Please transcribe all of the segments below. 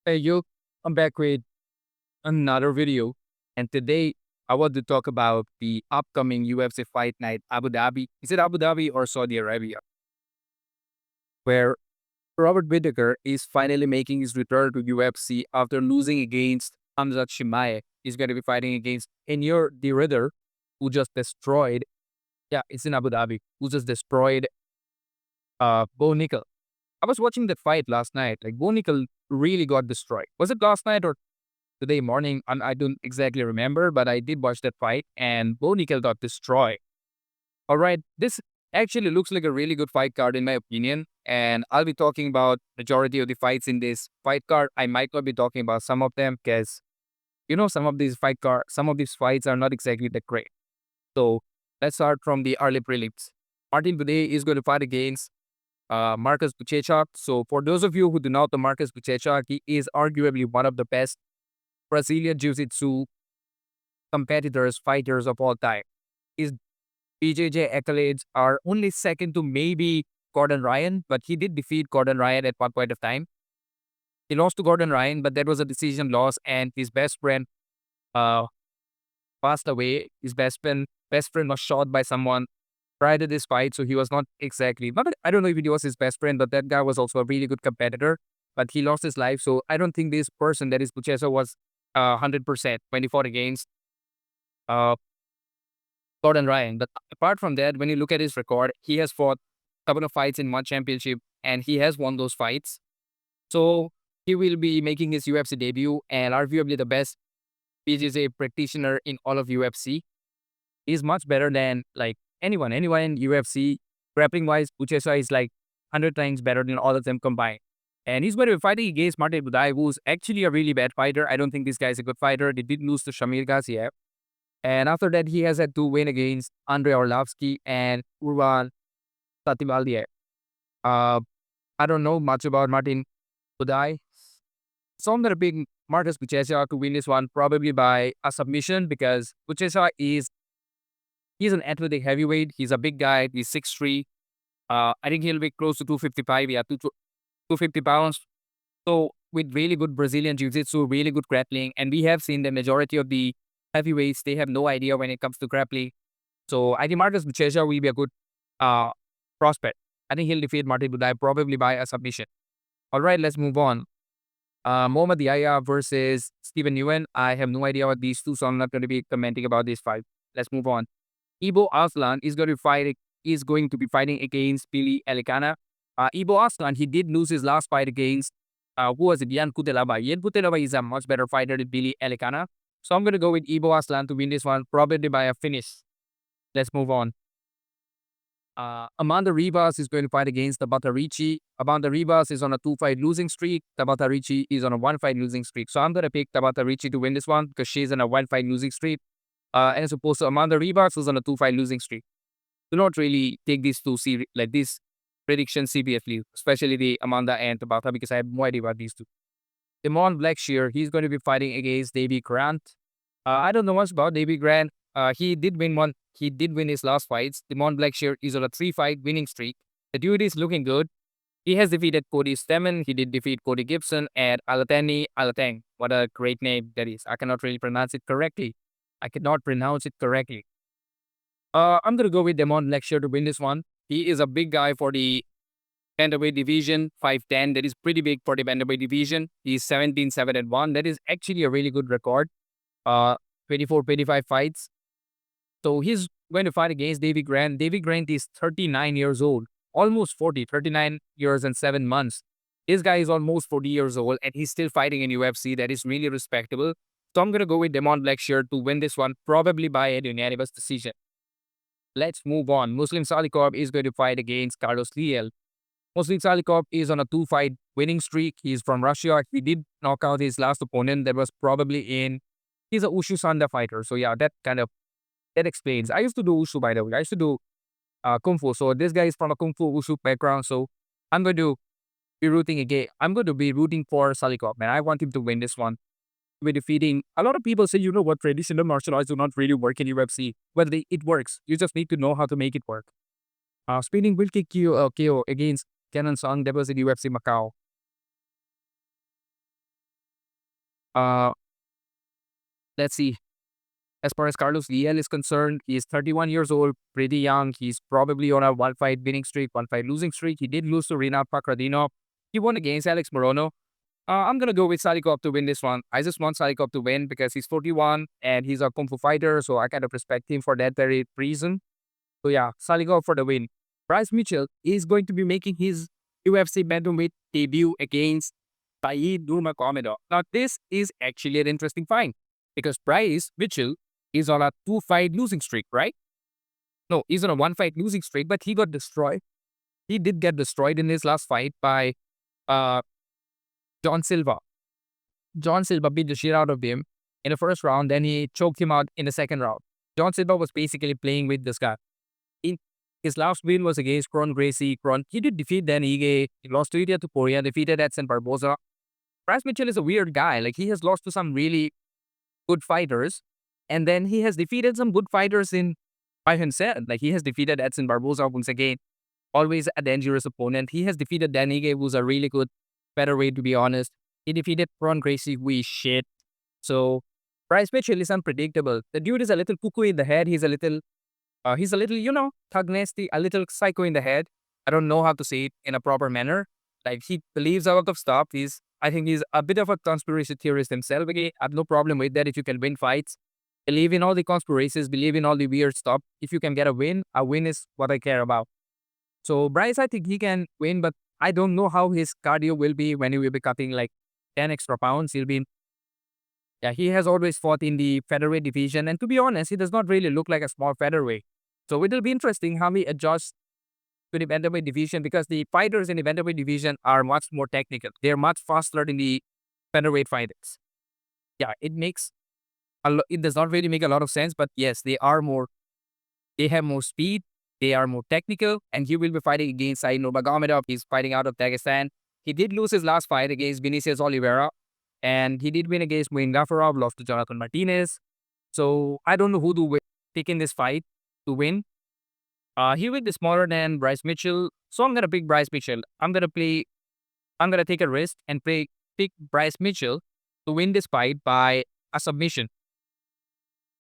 Hey, yo, I'm back with another video. And today I want to talk about the upcoming UFC Fight Night Abu Dhabi. Is it Abu Dhabi or Saudi Arabia? Where Robert Whittaker is finally making his return to UFC after losing against Hamzat Chimaev. He's going to be fighting against Reinier De Ridder, who just destroyed, yeah, it's in Abu Dhabi, who just destroyed Bo Nickel. I was watching that fight last night. Like, Bo Nickel really got destroyed. Was it last night or today morning? I don't exactly remember, but I did watch that fight and Bo Nickel got destroyed. All right, this actually looks like a really good fight card in my opinion, and I'll be talking about majority of the fights in this fight card. I might not be talking about some of them because some of these fights are not exactly that great. So let's start from the early prelims. Martin today is going to fight against Marcus Buchechak. So for those of you who do not know Marcus Buchechak, he is arguably one of the best Brazilian Jiu-Jitsu competitors, fighters of all time. His BJJ accolades are only second to maybe Gordon Ryan, but he did defeat Gordon Ryan at one point of time. He lost to Gordon Ryan, but that was a decision loss, and his best friend uh, passed away. His best friend was shot by someone prior to this fight, so he was not exactly. Not, I don't know if he was his best friend, but that guy was also a really good competitor. But he lost his life, so I don't think this person, that is Buchecha, was 100% when he fought against uh, Gordon Ryan. But apart from that, when you look at his record, he has fought a couple of fights in one championship and he has won those fights. So he will be making his UFC debut and arguably the best BJJ practitioner in all of UFC. He's much better than like anyone in UFC. Grappling wise, Uchesa is like 100 times better than all of them combined. And he's going to be fighting against Martin Budai, who's actually a really bad fighter. I don't think this guy is a good fighter. They did lose to Shamir Gaziev. And after that, he has had to win against Andrei Arlovsky and Urban Sativaldier. Uh, I don't know much about Martin Budai. So I'm going to pick Marcus Buchecha to win this one, probably by a submission, because Buchecha he's an athletic heavyweight. He's a big guy. He's 6'3". I think he'll be close to 255. Yeah, 250 pounds. So with really good Brazilian Jiu-Jitsu, really good grappling, and we have seen the majority of the heavyweights, they have no idea when it comes to grappling. So I think Marcus Buchecha will be a good uh, prospect. I think he'll defeat Martin Budai probably by a submission. All right, let's move on. Mohamed Yahya versus Steven Nguyen. I have no idea about these two, so I'm not going to be commenting about this fight. Let's move on. Ibo Aslan is going to be fighting against Billy Elikana. Ibo Aslan, he did lose his last fight against who was it? Yan Kutelaba. Yan Kutelaba is a much better fighter than Billy Elikana. So I'm gonna go with Ibo Aslan to win this one, probably by a finish. Let's move on. Amanda Ribas is going to fight against Tabata Ricci. Amanda Ribas is on a 2-fight losing streak. Tabata Ricci is on a 1-fight losing streak. So I'm going to pick Tabata Ricci to win this one because she's on a 1-fight losing streak. As opposed to Amanda Ribas, who's on a 2-fight losing streak. Do not really take these two like these predictions seriously, especially the Amanda and Tabata, because I have no idea about these two. Damon Blackshear, he's going to be fighting against Davy Grant. I don't know much about Davy Grant. He did win one. He did win his last fights. Damon Blackshear is on a 3-fight winning streak. The dude is looking good. He has defeated Cody Stemmen. He did defeat Cody Gibson and Alatani Alatang. What a great name that is. I cannot really pronounce it correctly. I'm going to go with Damon Blackshear to win this one. He is a big guy for the bantamweight division, 5'10". That is pretty big for the bantamweight division. He's 17-7-1. That is actually a really good record. 24, 25 fights. So he's going to fight against Davy Grant. Davy Grant is 39 years old, almost 40, 39 years and 7 months. This guy is almost 40 years old and he's still fighting in UFC. That is really respectable. So I'm going to go with Damon Blackshear to win this one, probably by a unanimous decision. Let's move on. Muslim Salikov is going to fight against Carlos Liel. Muslim Salikov is on a 2-fight winning streak. He's from Russia. He did knock out his last opponent. That was probably he's a Wushu Sanda fighter. So yeah, that explains. I used to do Wushu, by the way. I used to do Kung Fu. So this guy is from a Kung Fu Wushu background. So I'm going to be rooting for Salikov, man. I want him to win this one. We're defeating. A lot of people say, what, traditional martial arts do not really work in UFC. Well, it works. You just need to know how to make it work. Spinning will kick KO against Kenan Song. That was in UFC Macau. Uh, let's see. As far as Carlos Liel is concerned, he is 31 years old, pretty young. He's probably on a one-fight winning streak, one-fight losing streak. He did lose to Rinat Pakradinov. He won against Alex Morono. I'm going to go with Salikov to win this one. I just want Salikov to win because he's 41 and he's a Kung Fu fighter, so I kind of respect him for that very reason. So yeah, Salikov for the win. Bryce Mitchell is going to be making his UFC bantamweight debut against Said Nurmagomedov. Now, this is actually an interesting fight because Bryce Mitchell is on a two-fight losing streak, right? No, he's on a one-fight losing streak, but he got destroyed. He did get destroyed in his last fight by uh, John Silva. John Silva beat the shit out of him in the first round, then he choked him out in the second round. John Silva was basically playing with this guy. In his last win was against Kron Gracie. He did defeat Dan Ige. He lost to Ilia Topuria, defeated Edson Barboza. Bryce Mitchell is a weird guy. Like, he has lost to some really good fighters, and then he has defeated some good fighters in by himself. Like, he has defeated Edson Barboza once again, always a dangerous opponent. He has defeated Dan Ige, who's a really good featherweight, to be honest. He defeated Kron Gracie, who is shit. So, Bryce Mitchell is unpredictable. The dude is a little cuckoo in the head. He's a little, thug nasty, a little psycho in the head. I don't know how to say it in a proper manner. Like, he believes a lot of stuff. I think he's a bit of a conspiracy theorist himself. Again, I have no problem with that if you can win fights. Believe in all the conspiracies, believe in all the weird stuff. If you can get a win is what I care about. So Bryce, I think he can win, but I don't know how his cardio will be when he will be cutting like 10 extra pounds. He has always fought in the featherweight division. And to be honest, he does not really look like a small featherweight. So it will be interesting how he adjusts to the bantamweight division because the fighters in the bantamweight division are much more technical. They're much faster than the featherweight fighters. Yeah, it does not really make a lot of sense, but yes, they have more speed, they are more technical, and he will be fighting against Said Nurmagomedov. He's fighting out of Dagestan. He did lose his last fight against Vinicius Oliveira, and he did win against Wayne Gafarov, lost to Jonathan Martinez. So I don't know who to pick in this fight to win. He will be smaller than Bryce Mitchell, so I'm gonna pick Bryce Mitchell. I'm gonna take a risk and pick Bryce Mitchell to win this fight by a submission.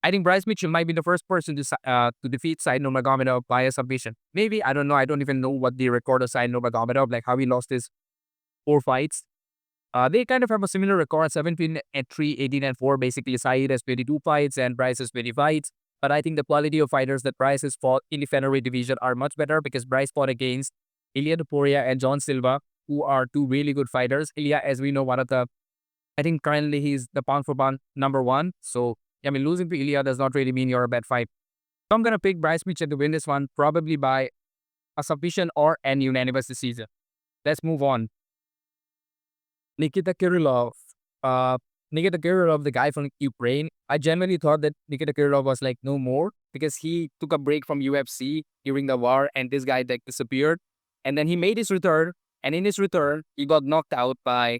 I think Bryce Mitchell might be the first person to defeat Said Nurmagomedov by a submission. Maybe, I don't know. I don't even know what the record of Said Nurmagomedov, like how he lost his 4 fights. They kind of have a similar record, 17-3, 18-4. Basically, Said has 22 fights and Bryce has 20 fights. But I think the quality of fighters that Bryce has fought in the featherweight division are much better because Bryce fought against Ilia Topuria and John Silva, who are 2 really good fighters. Ilia, as we know, I think currently he's the pound for pound number 1. So, I mean, losing to Ilia does not really mean you're a bad fight. So I'm going to pick Bryce Mitchell to win this one, probably by a submission or an unanimous decision. Let's move on. Nikita Krylov. Nikita Krylov, the guy from Ukraine. I genuinely thought that Nikita Krylov was like no more because he took a break from UFC during the war and this guy like disappeared. And then he made his return. And in his return, he got knocked out by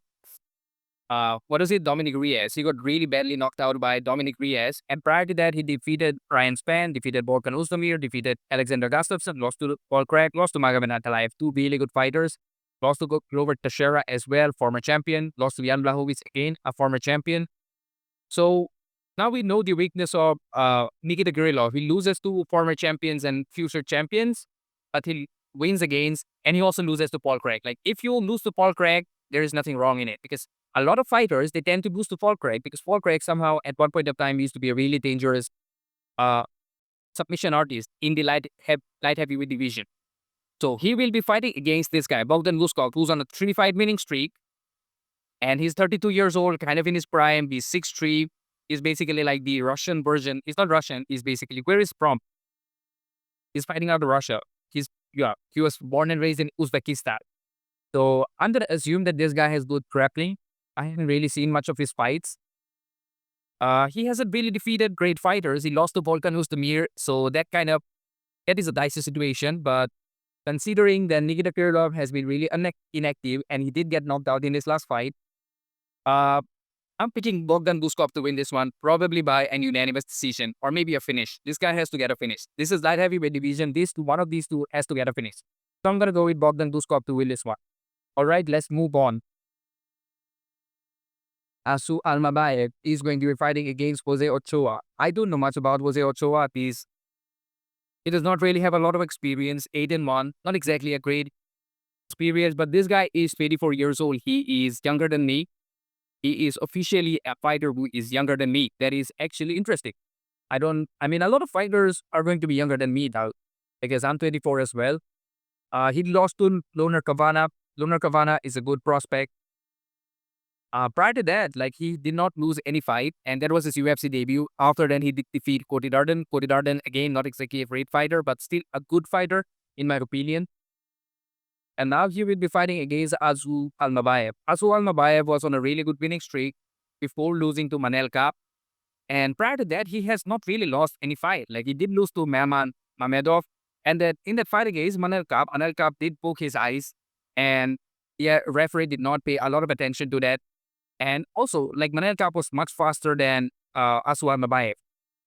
Dominic Reyes. He got really badly knocked out by Dominic Reyes. And prior to that, he defeated Ryan Spann, defeated Volkan Ozdemir, defeated Alexander Gustafsson, lost to Paul Craig, lost to Magomed Ankalaev. 2 really good fighters. Lost to Glover Teixeira as well, former champion. Lost to Jan Blachowicz again, a former champion. So now we know the weakness of Nikita Krylov. He loses to former champions and future champions, but he wins against, and he also loses to Paul Craig. Like, if you lose to Paul Craig, there is nothing wrong in it because a lot of fighters, they tend to lose to Paul Craig because Paul Craig somehow at one point of time used to be a really dangerous submission artist in the light heavyweight division. So he will be fighting against this guy, Bogdan Luskov, who's on a 3-fight winning streak. And he's 32 years old, kind of in his prime. He's 6'3". He's basically like the Russian version. He's not Russian. He's basically, where is from? He's fighting out of Russia. He was born and raised in Uzbekistan. So I'm going to assume that this guy has good grappling. I haven't really seen much of his fights. He hasn't really defeated great fighters. He lost to Volkan Ozdemir. So that is a dicey situation. But considering that Nikita Krylov has been really inactive and he did get knocked out in his last fight, I'm picking Bogdan Luskov to win this one, probably by an unanimous decision or maybe a finish. This guy has to get a finish. This is light heavyweight division. One of these two has to get a finish. So I'm going to go with Bogdan Luskov to win this one. All right, let's move on. Asu Almabayev is going to be fighting against Jose Ochoa. I don't know much about Jose Ochoa. He does not really have a lot of experience. 8-1, not exactly a great experience, but this guy is 24 years old. He is younger than me. He is officially a fighter who is younger than me. That is actually interesting. I mean, a lot of fighters are going to be younger than me now because I'm 24 as well. He lost to Loner Cavana. Loner Cavana is a good prospect. Prior to that, like he did not lose any fight, and that was his UFC debut. After then, he did defeat Cody Darden. Cody Darden, again, not exactly a great fighter, but still a good fighter, in my opinion. And now he will be fighting against Azu Almabayev. Azu Almabayev was on a really good winning streak before losing to Manel Kape. And prior to that, he has not really lost any fight. Like he did lose to Mamedov. And that in that fight against Manel Kape did poke his eyes. And yeah, referee did not pay a lot of attention to that. And also, like Manel Kape was much faster than Aswan Mabayev.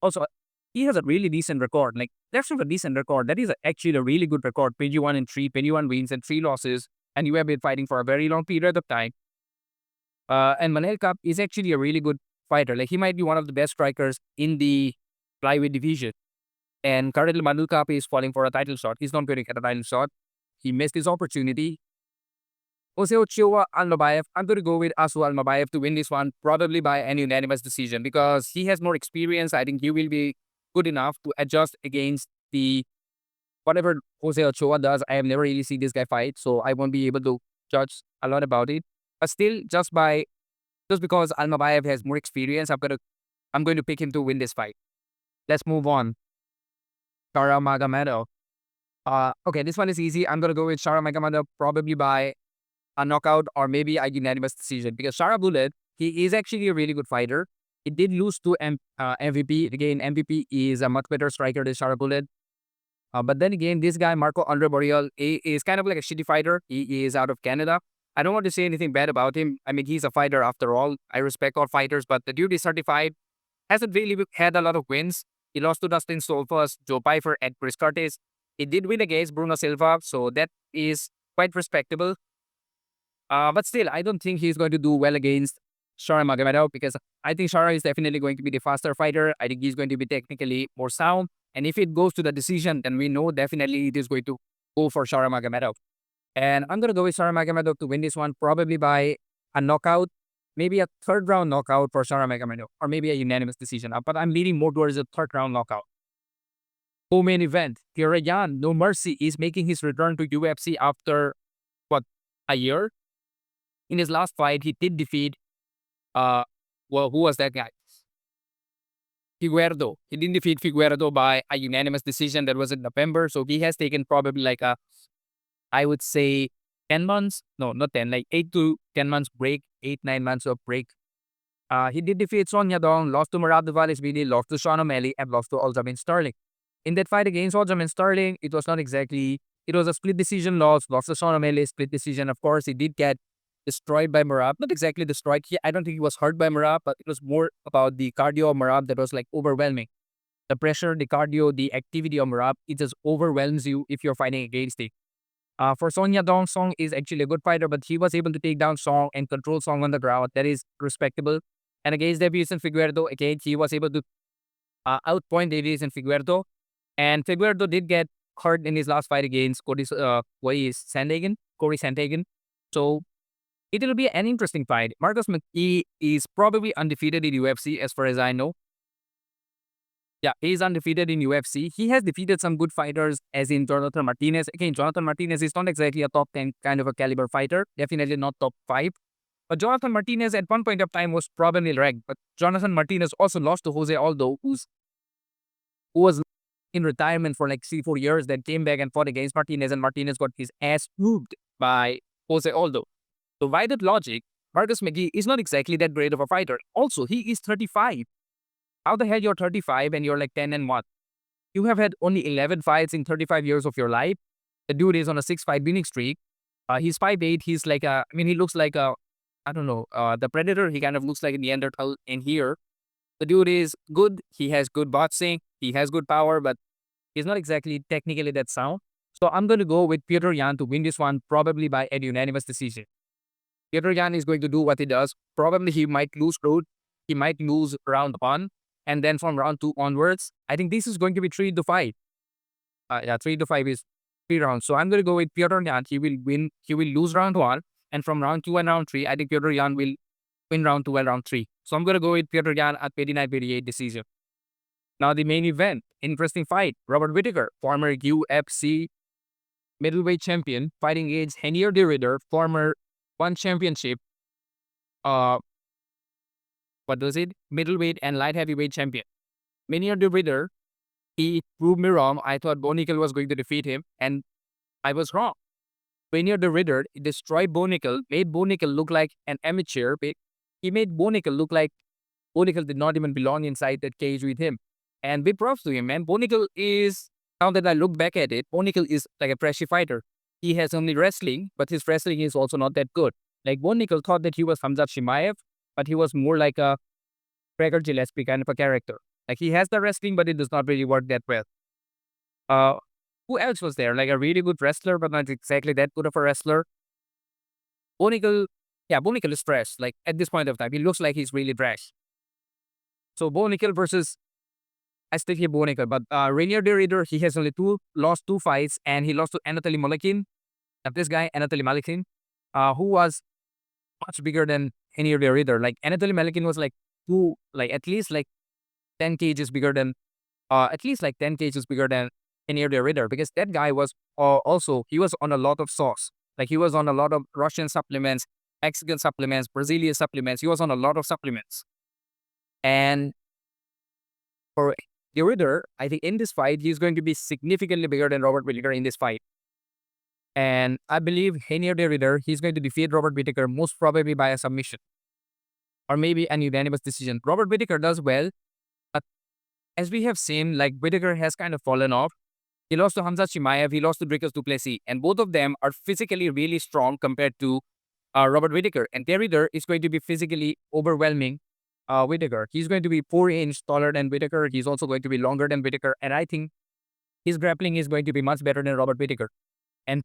Also, he has a really decent record. Like, that's not a decent record. That is actually a really good record. 21-3, 21 wins and 3 losses. And you have been fighting for a very long period of time. And Manel Kape is actually a really good fighter. Like, he might be one of the best strikers in the flyweight division. And currently, Manel Kape is falling for a title shot. He's not going to get a title shot. He missed his opportunity. Jose Ochoa Almabayev, I'm going to go with Asu Almabayev to win this one, probably by an unanimous decision because he has more experience. I think he will be good enough to adjust against the whatever Jose Ochoa does. I have never really seen this guy fight, so I won't be able to judge a lot about it. But still, just because Almabayev has more experience, I'm going to pick him to win this fight. Let's move on. Shara Magomedov. Okay, this one is easy. I'm going to go with Shara Magomedov probably by a knockout or maybe a unanimous decision because Shara Bullet, he is actually a really good fighter. He did lose to MVP. Again, MVP is a much better striker than Shara Bullet. But then again, this guy, Marco Andre Boreal, is kind of like a shitty fighter. He is out of Canada. I don't want to say anything bad about him. I mean, he's a fighter after all. I respect all fighters, but the dude is certified. Hasn't really had a lot of wins. He lost to Dustin Stolfus, Joe Pyfer, and Chris Curtis. He did win against Bruno Silva, so that is quite respectable. But still, I don't think he's going to do well against Shara Magomedov because I think Shara is definitely going to be the faster fighter. I think he's going to be technically more sound. And if it goes to the decision, then we know definitely it is going to go for Shara Magomedov. And I'm going to go with Shara Magomedov to win this one, probably by a knockout, maybe a third round knockout for Shara Magomedov, or maybe a unanimous decision. But I'm leaning more towards a third round knockout. Co-main event, Petr Yan, No Mercy, is making his return to UFC after, a year? In his last fight, he did defeat, who was that guy? Figueredo. He didn't defeat Figueredo by a unanimous decision. That was in November. So he has taken probably I would say 10 months. No, not 10, like 8 to 10 months break, 8, 9 months of break. He did defeat Son Yadong, lost to Merab Dvalishvili, lost to Sean O'Malley, and lost to Aljamain Sterling. In that fight against Aljamain Sterling, it was not exactly, it was a split decision loss, lost to Sean O'Malley, split decision. Of course, he did get destroyed by Merab. Not exactly destroyed. I don't think he was hurt by Merab, but it was more about the cardio of Merab that was like overwhelming. The pressure, the cardio, the activity of Merab, it just overwhelms you if you're fighting against it. For Son Yadong, Song is actually a good fighter, but he was able to take down Song and control Song on the ground. That is respectable. And against Davison Figueredo, again, he was able to outpoint Davison Figueredo. And Figueredo did get hurt in his last fight against Corey Sandhagen. So it will be an interesting fight. Marcus McGhee is probably undefeated in UFC as far as I know. Yeah, he is undefeated in UFC. He has defeated some good fighters as in Jonathan Martinez. Again, Jonathan Martinez is not exactly a top 10 kind of a caliber fighter. Definitely not top 5. But Jonathan Martinez at one point of time was probably ranked. But Jonathan Martinez also lost to Jose Aldo, who was in retirement for like 3-4 years, then came back and fought against Martinez, and Martinez got his ass whooped by Jose Aldo. So by that logic, Marcus McGhee is not exactly that great of a fighter. Also, he is 35. How the hell you're 35 and you're like 10-1? You have had only 11 fights in 35 years of your life. The dude is on a 6-fight winning streak. He's 5'8". He's like he looks like the Predator. He kind of looks like a Neanderthal in here. The dude is good. He has good boxing. He has good power, but he's not exactly technically that sound. So I'm going to go with Petr Yan to win this one, probably by a unanimous decision. Petr Yan is going to do what he does. Probably he might lose He might lose round 1. And then from round 2 onwards, I think this is going to be 3-5. 3-5 is 3 rounds. So I'm going to go with Petr Yan. He will win. He will lose round 1. And from round 2 and round 3, I think Petr Yan will win round 2 and round 3. So I'm going to go with Petr Yan at 29-28 decision. Now the main event. Interesting fight. Robert Whittaker, former UFC middleweight champion, fighting against Reinier De Ridder, former one championship, middleweight and light heavyweight champion. Reinier De Ridder, he proved me wrong. I thought Bo Nickal was going to defeat him, and I was wrong. Reinier De Ridder destroyed Bo Nickal, made Bo Nickal look like an amateur. He made Bo Nickal look like Bo Nickal did not even belong inside that cage with him. And big props to him, man. Bo Nickal is, now that I look back at it, Bo Nickal is like a trashy fighter. He has only wrestling, but his wrestling is also not that good. Like, Bo Nickal thought that he was Khamzat Chimaev, but he was more like a Gregor Gillespie kind of a character. Like, he has the wrestling, but it does not really work that well. Who else was there? Like, a really good wrestler, but not exactly that good of a wrestler. Bo Nickal is trash. Like, at this point of time, he looks like he's really trash. So, Bo Nickal versus, I still hear Bo Nickal, but Reinier De Ridder, he has only lost 2 fights, and he lost to Anatoly Malekin. This guy, Anatoly Malekin, who was much bigger than Reinier De Ridder. Like, Anatoly Malekin was at least 10 kgs bigger than, Reinier De Ridder, because that guy was also, he was on a lot of sauce. Like, he was on a lot of Russian supplements, Mexican supplements, Brazilian supplements. He was on a lot of supplements. And for De Ridder, I think in this fight, he's going to be significantly bigger than Robert Whittaker in this fight. And I believe Reinier De Ridder, he's going to defeat Robert Whittaker most probably by a submission. Or maybe an unanimous decision. Robert Whittaker does well. But as we have seen, like, Whittaker has kind of fallen off. He lost to Khamzat Chimaev, he lost to Dricus du Plessis. And both of them are physically really strong compared to Robert Whittaker. And De Ridder is going to be physically overwhelming Whittaker. He's going to be 4 inches taller than Whittaker. He's also going to be longer than Whittaker. And I think his grappling is going to be much better than Robert Whittaker. And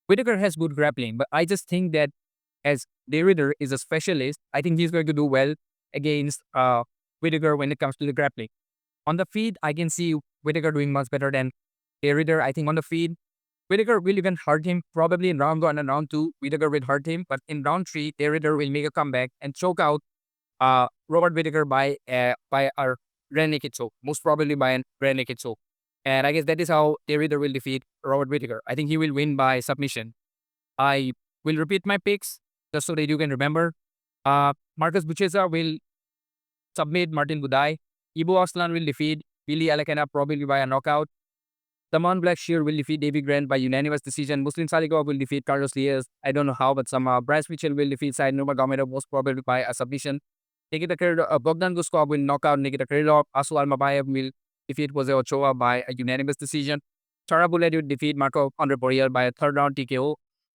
Whittaker has good grappling, but I just think that as De Ridder is a specialist, I think he's going to do well against Whittaker when it comes to the grappling. On the feet, I can see Whittaker doing much better than De Ridder. I think on the feet, Whittaker will even hurt him. Probably in round 1 and round 2, Whittaker will hurt him. But in round 3, De Ridder will make a comeback and choke out Robert Whittaker by a rear naked choke. Most probably by a rear naked choke. And I guess that is how De Ridder will defeat Robert Whittaker. I think he will win by submission. I will repeat my picks just so that you can remember. Marcus Buchecha will submit Martin Buday. Ibu Aslan will defeat Billy Alakena probably by a knockout. Taman Blackshear will defeat Davy Grant by unanimous decision. Muslim Salikov will defeat Carlos Diaz. I don't know how, but somehow. Bryce Mitchell will defeat Said Nurmagomedov most probably by a submission. Bogdan Guskov will knock out Nikita Krylov. Asu Almabayev will defeat Jose Ochoa by a unanimous decision. Tara Bullet will defeat Marco Andre Borriel by a 3rd round TKO.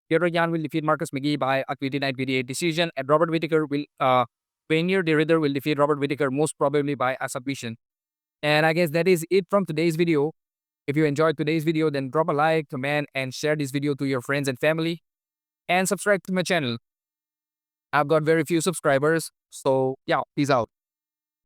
Petr Yan will defeat Marcus McGhee by a 29-28 decision. And Robert Whittaker will, Reinier De Ridder will defeat Robert Whittaker most probably by a submission. And I guess that is it from today's video. If you enjoyed today's video, then drop a like, comment, and share this video to your friends and family. And subscribe to my channel. I've got very few subscribers. So yeah, peace out.